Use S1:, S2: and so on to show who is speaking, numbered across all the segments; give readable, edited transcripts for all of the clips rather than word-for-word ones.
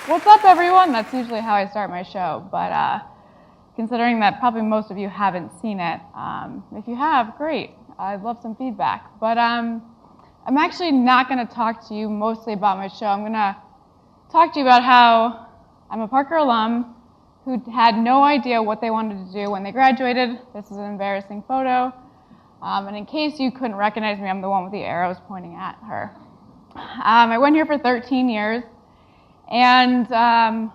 S1: What's up, everyone? That's usually how I start my show, but considering that probably most of you haven't seen it, if you have, great. I'd love some feedback. But I'm actually not going to talk to you mostly about my show. I'm going to talk to you about how I'm a Parker alum who had no idea what they wanted to do when they graduated. This is an embarrassing photo. And in case you couldn't recognize me, I'm the one with the arrows pointing at her. I went here for 13 years. And I'm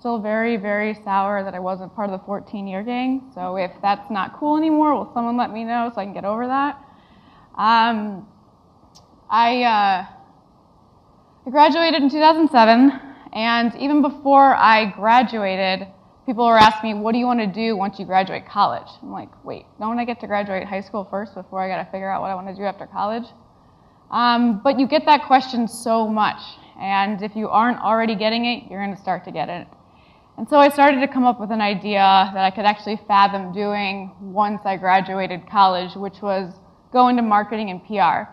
S1: still very, very sour that I wasn't part of the 14-year gang. So if that's not cool anymore, will someone let me know so I can get over that? I graduated in 2007, and even before I graduated, people were asking me, what do you want to do once you graduate college? I'm like, wait, don't I get to graduate high school first before I got to figure out what I want to do after college? But you get that question so much. And if you aren't already getting it, you're going to start to get it. And so I started to come up with an idea that I could actually fathom doing once I graduated college, which was go into marketing and PR.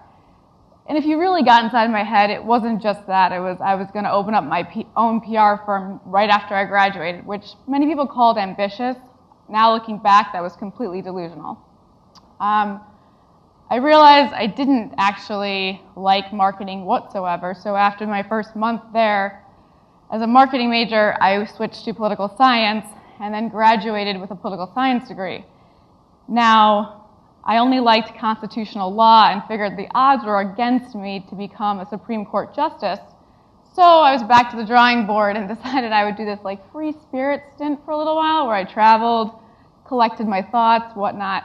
S1: And if you really got inside my head, it wasn't just that. I was going to open up my own PR firm right after I graduated, which many people called ambitious. Now looking back, that was completely delusional. I realized I didn't actually like marketing whatsoever, so after my first month there, as a marketing major, I switched to political science and then graduated with a political science degree. Now, I only liked constitutional law and figured the odds were against me to become a Supreme Court justice, so I was back to the drawing board and decided I would do this like free spirit stint for a little while where I traveled, collected my thoughts, whatnot.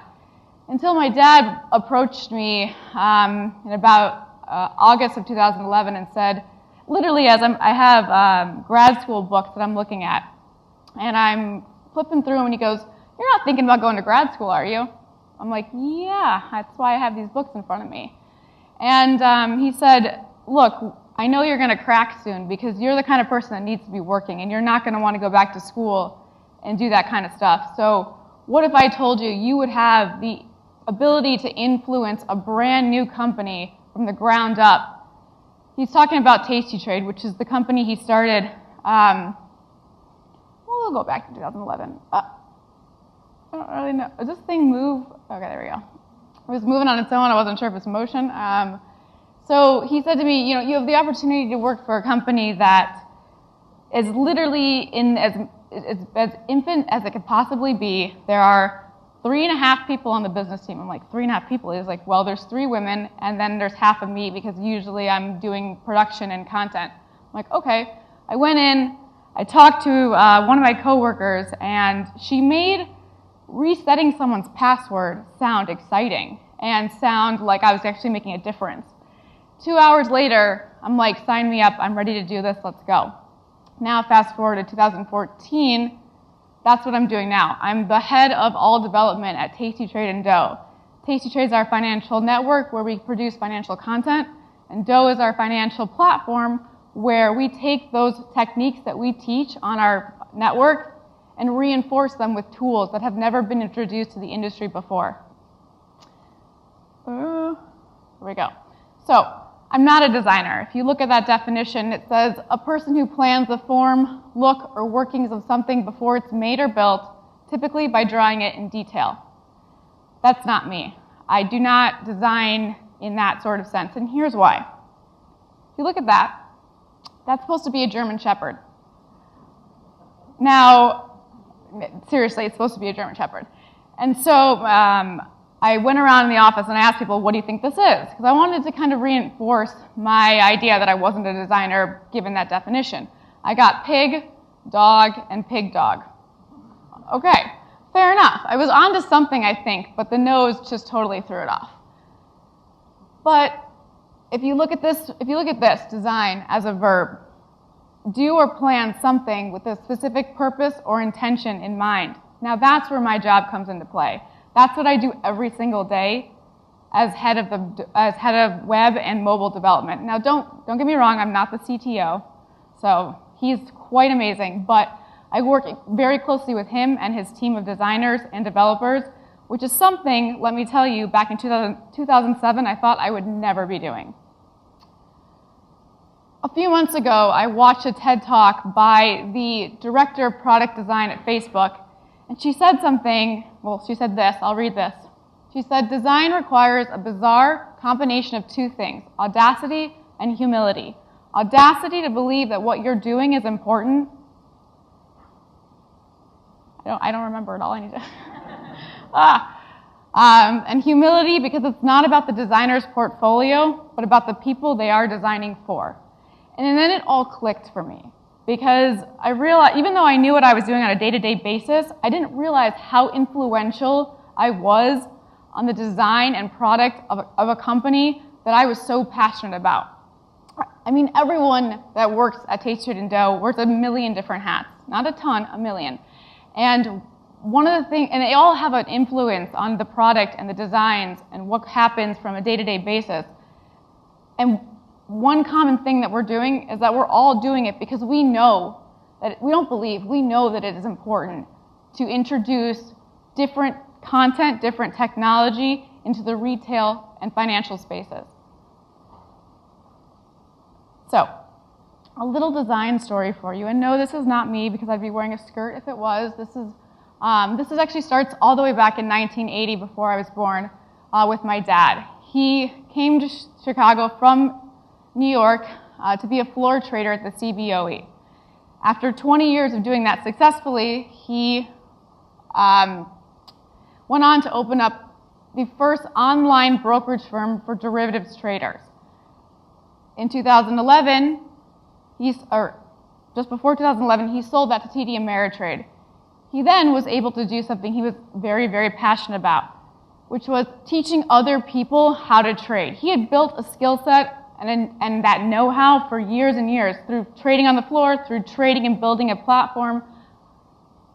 S1: Until my dad approached me in about August of 2011 and said, literally as I have grad school books that I'm looking at, and I'm flipping through them and he goes, you're not thinking about going to grad school, are you? I'm like, yeah, that's why I have these books in front of me. And he said, look, I know you're going to crack soon because you're the kind of person that needs to be working and you're not going to want to go back to school and do that kind of stuff. So what if I told you you would have the ability to influence a brand new company from the ground up? He's talking about Tasty Trade, which is the company he started, we'll go back to 2011. I don't really know. Does this thing move? Okay, there we go. It was moving on its own. I wasn't sure if it's motion. So he said to me, you know, you have the opportunity to work for a company that is literally in as infant as it could possibly be. There are 3.5 people on the business team. I'm like, 3.5 people? He's like, well, there's 3 women, and then there's half of me because usually I'm doing production and content. I'm like, okay. I went in, I talked to one of my coworkers, and she made resetting someone's password sound exciting and sound like I was actually making a difference. 2 hours later, I'm like, sign me up, I'm ready to do this, let's go. Now fast forward to 2014, that's what I'm doing now. I'm the head of all development at Tasty Trade and Dough. Tasty Trade is our financial network where we produce financial content, and Dough is our financial platform where we take those techniques that we teach on our network and reinforce them with tools that have never been introduced to the industry before. Here we go. So, I'm not a designer. If you look at that definition, it says a person who plans the form, look, or workings of something before it's made or built, typically by drawing it in detail. That's not me. I do not design in that sort of sense, and here's why. If you look at that, that's supposed to be a German Shepherd. Now, seriously, it's supposed to be a German Shepherd. And so, I went around in the office and I asked people, what do you think this is? Because I wanted to kind of reinforce my idea that I wasn't a designer given that definition. I got pig, dog, and pig dog. Okay, fair enough. I was onto something, I think, but the nose just totally threw it off. But if you look at this design as a verb, do or plan something with a specific purpose or intention in mind. Now that's where my job comes into play. That's what I do every single day as head of web and mobile development. Now, don't get me wrong, I'm not the CTO, so he's quite amazing, but I work very closely with him and his team of designers and developers, which is something, let me tell you, back in 2007, I thought I would never be doing. a few months ago, I watched a TED Talk by the director of product design at Facebook, and she said something, well, she said this, I'll read this. She said, design requires a bizarre combination of two things, audacity and humility. Audacity to believe that what you're doing is important. I don't remember it all, I need to. And humility because it's not about the designer's portfolio, but about the people they are designing for. And then it all clicked for me because I realized, even though I knew what I was doing on a day-to-day basis, I didn't realize how influential I was on the design and product of a company that I was so passionate about. I mean, everyone that works at Taste, Trade, and Dough wears a million different hats. Not a ton, a million. And one of the things, and they all have an influence on the product and the designs and what happens from a day-to-day basis. And one common thing that we're doing is that we're all doing it because we know that, we don't believe, we know that it is important to introduce different content, different technology into the retail and financial spaces. So, a little design story for you. And no, this is not me because I'd be wearing a skirt if it was. This actually starts all the way back in 1980 before I was born with my dad. He came to Chicago from New York to be a floor trader at the CBOE. After 20 years of doing that successfully, he went on to open up the first online brokerage firm for derivatives traders. In 2011, just before 2011, he sold that to TD Ameritrade. He then was able to do something he was very, very passionate about, which was teaching other people how to trade. He had built a skill set and that know-how for years and years through trading on the floor, through trading and building a platform.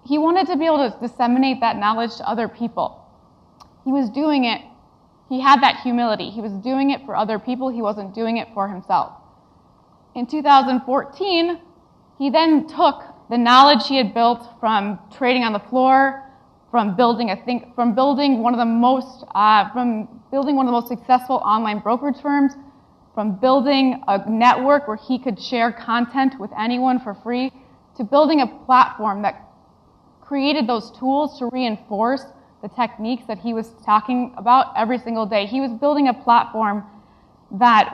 S1: He wanted to be able to disseminate that knowledge to other people. He was doing it. He had that humility. He was doing it for other people. He wasn't doing it for himself. In 2014, he then took the knowledge he had built from trading on the floor, from building one of the most successful online brokerage firms, from building a network where he could share content with anyone for free, to building a platform that created those tools to reinforce the techniques that he was talking about every single day. He was building a platform that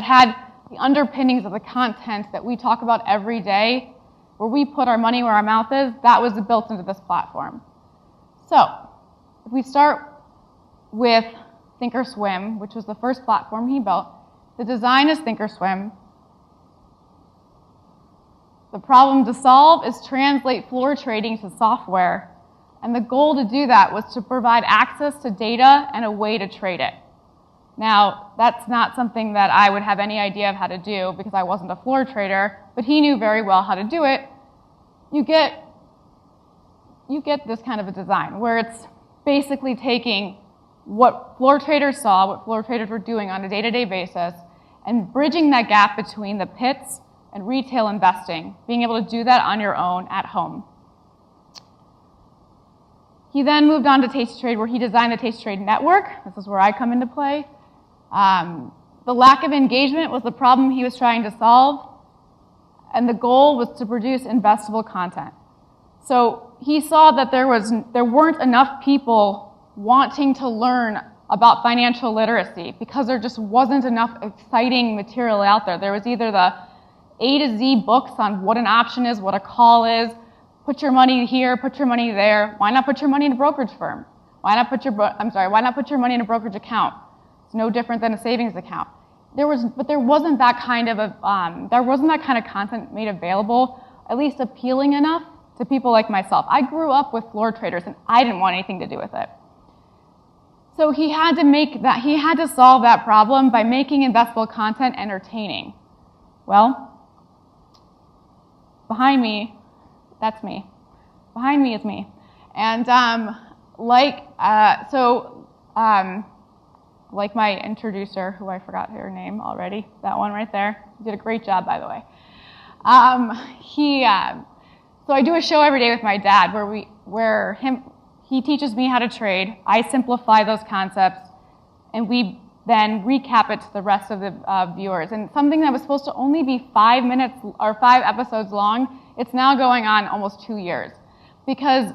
S1: had the underpinnings of the content that we talk about every day, where we put our money where our mouth is. That was built into this platform. So, if we start with Thinkorswim, which was the first platform he built, the design is Thinkorswim. The problem to solve is translate floor trading to software. And the goal to do that was to provide access to data and a way to trade it. Now, that's not something that I would have any idea of how to do because I wasn't a floor trader, but he knew very well how to do it. You get this kind of a design where it's basically taking what floor traders saw, what floor traders were doing on a day-to-day basis, and bridging that gap between the pits and retail investing, being able to do that on your own at home. He then moved on to Taste Trade, where he designed the Taste Trade network. This is where I come into play. The lack of engagement was the problem he was trying to solve, and the goal was to produce investable content. So he saw that there weren't enough people wanting to learn about financial literacy because there just wasn't enough exciting material out there. There was either the A to Z books on what an option is, what a call is, put your money here, put your money there. Why not put your money in a brokerage firm? Why not put your money in a brokerage account? It's no different than a savings account. There wasn't that kind of content made available, at least appealing enough to people like myself. I grew up with floor traders and I didn't want anything to do with it. So he had to solve that problem by making investable content entertaining. Well, behind me, that's me. Behind me is me. And like my introducer, who I forgot her name already, that one right there, did a great job, by the way. So I do a show every day with my dad where he teaches me how to trade. I simplify those concepts, and we then recap it to the rest of the viewers. And something that was supposed to only be 5 minutes or 5 episodes long, it's now going on almost 2 years. Because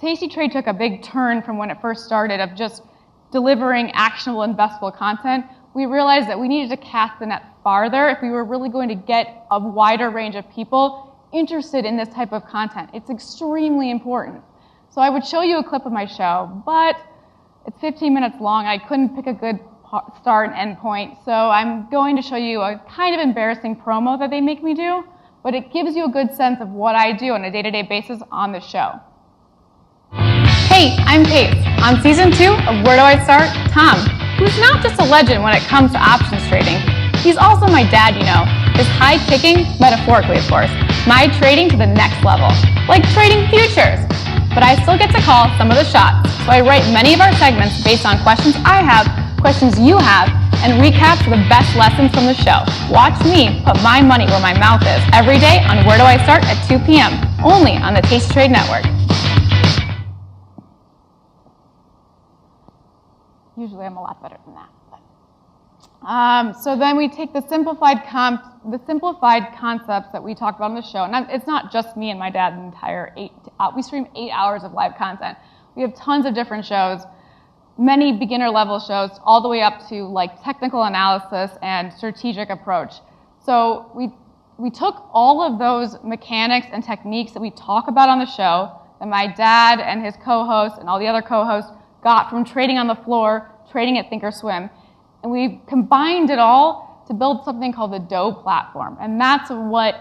S1: Tasty Trade took a big turn from when it first started of just delivering actionable, investable content. We realized that we needed to cast the net farther if we were really going to get a wider range of people interested in this type of content. It's extremely important. So I would show you a clip of my show, but it's 15 minutes long. I couldn't pick a good start and end point, so I'm going to show you a kind of embarrassing promo that they make me do, but it gives you a good sense of what I do on a day-to-day basis on the show. Hey, I'm Paige. On season 2 of Where Do I Start? Tom, who's not just a legend when it comes to options trading, he's also my dad, you know. Is high kicking, metaphorically of course, my trading to the next level, like trading futures. But I still get to call some of the shots, so I write many of our segments based on questions I have, questions you have, and recap the best lessons from the show. Watch me put my money where my mouth is every day on Where Do I Start at 2 p.m., only on the Tasty Trade Network. Usually I'm a lot better than that. So then we take the simplified concepts that we talked about on the show, and it's not just me and my dad the entire we stream 8 hours of live content. We have tons of different shows, many beginner level shows, all the way up to like technical analysis and strategic approach. So we took all of those mechanics and techniques that we talk about on the show that my dad and his co-hosts and all the other co-hosts got from trading on the floor, trading at Thinkorswim, and we combined it all to build something called the Dough platform. And that's what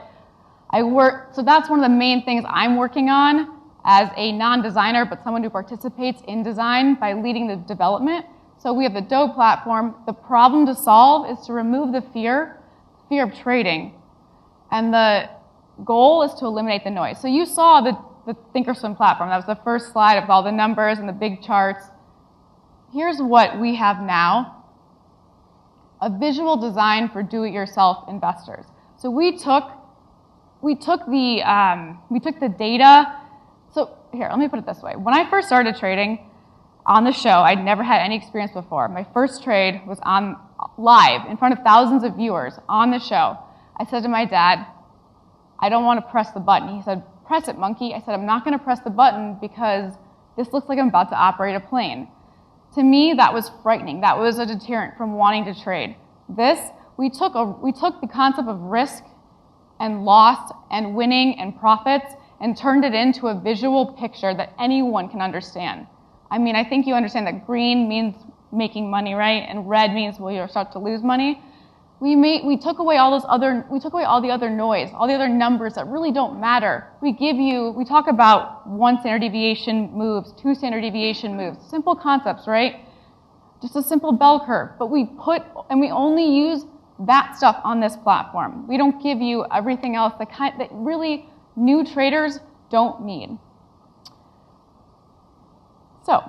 S1: so that's one of the main things I'm working on as a non-designer, but someone who participates in design by leading the development. So we have the Dough platform. The problem to solve is to remove the fear of trading. And the goal is to eliminate the noise. So you saw the Thinkorswim platform. That was the first slide of all the numbers and the big charts. Here's what we have now: a visual design for do-it-yourself investors. So we took the data. So here, let me put it this way. When I first started trading on the show, I'd never had any experience before. My first trade was on live in front of thousands of viewers on the show. I said to my dad, I don't want to press the button. He said, press it, monkey. I said, I'm not going to press the button because this looks like I'm about to operate a plane. To me, that was frightening. That was a deterrent from wanting to trade. We took the concept of risk and loss and winning and profits and turned it into a visual picture that anyone can understand. I mean, I think you understand that green means making money, right? And red means you'll start to lose money. We took away all the other noise, all the other numbers that really don't matter. We talk about 1 standard deviation moves, 2 standard deviation moves, simple concepts, right? Just a simple bell curve. But we only use that stuff on this platform. We don't give you everything else that really new traders don't need. So,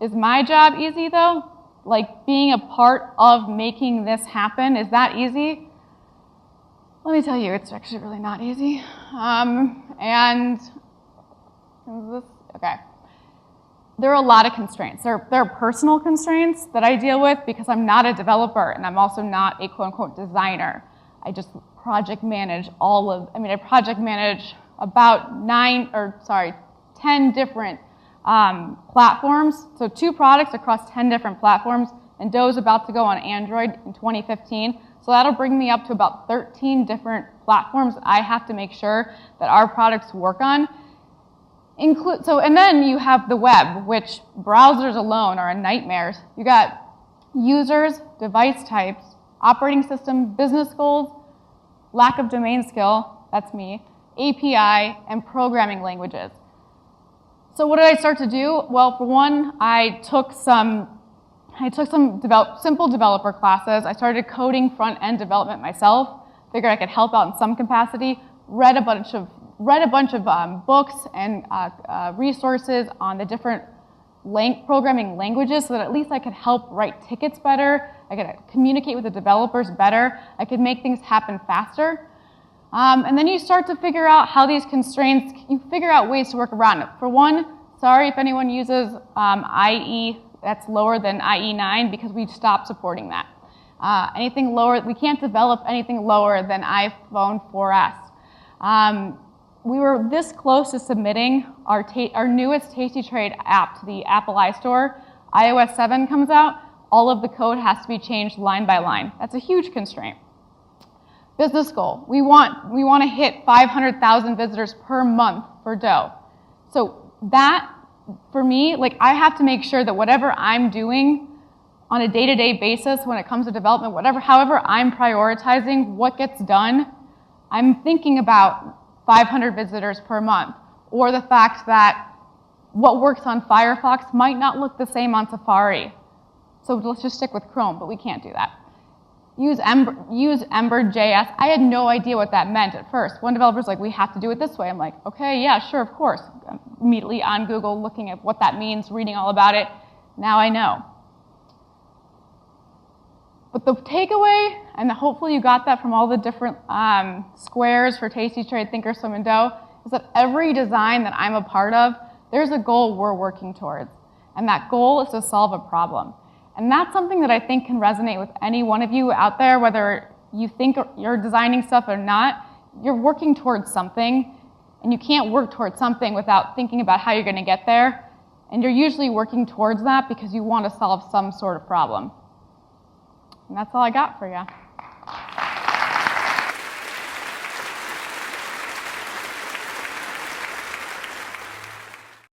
S1: is my job easy though? Like being a part of making this happen, is that easy? Let me tell you, it's actually really not easy. Okay. There are a lot of constraints. There are personal constraints that I deal with because I'm not a developer and I'm also not a quote-unquote designer. I just project manage I project manage about 10 different platforms. So 2 products across 10 different platforms, and Dough's about to go on Android in 2015. So that'll bring me up to about 13 different platforms I have to make sure that our products work on. And then you have the web, which browsers alone are a nightmare. You got users, device types, operating system, business goals, lack of domain skill, that's me, API, and programming languages. So what did I start to do? Well, for one, I took some simple developer classes. I started coding front-end development myself. Figured I could help out in some capacity. Read a bunch of books and resources on the different programming languages, so that at least I could help write tickets better. I could communicate with the developers better. I could make things happen faster. And then you start to figure out how these constraints, you figure out ways to work around it. For one, sorry if anyone uses IE that's lower than IE9 because we stopped supporting that. Anything lower, we can't develop anything lower than iPhone 4S. We were this close to submitting our newest Tasty Trade app to the Apple iStore. iOS 7 comes out, all of the code has to be changed line by line. That's a huge constraint. Business goal, we want to hit 500,000 visitors per month for Dough. So that, for me, like I have to make sure that whatever I'm doing on a day-to-day basis when it comes to development, however I'm prioritizing what gets done, I'm thinking about 500 visitors per month, or the fact that what works on Firefox might not look the same on Safari. So let's just stick with Chrome, but we can't do that. Use Ember.js. I had no idea what that meant at first. One developer's like, we have to do it this way. I'm like, okay, yeah, sure, of course. I'm immediately on Google looking at what that means, reading all about it. Now I know. But the takeaway, and hopefully you got that from all the different squares for Tasty Trade, Thinkorswim, and Dough, is that every design that I'm a part of, there's a goal we're working towards. And that goal is to solve a problem. And that's something that I think can resonate with any one of you out there, whether you think you're designing stuff or not. You're working towards something, and you can't work towards something without thinking about how you're going to get there. And you're usually working towards that because you want to solve some sort of problem. And that's all I got for you.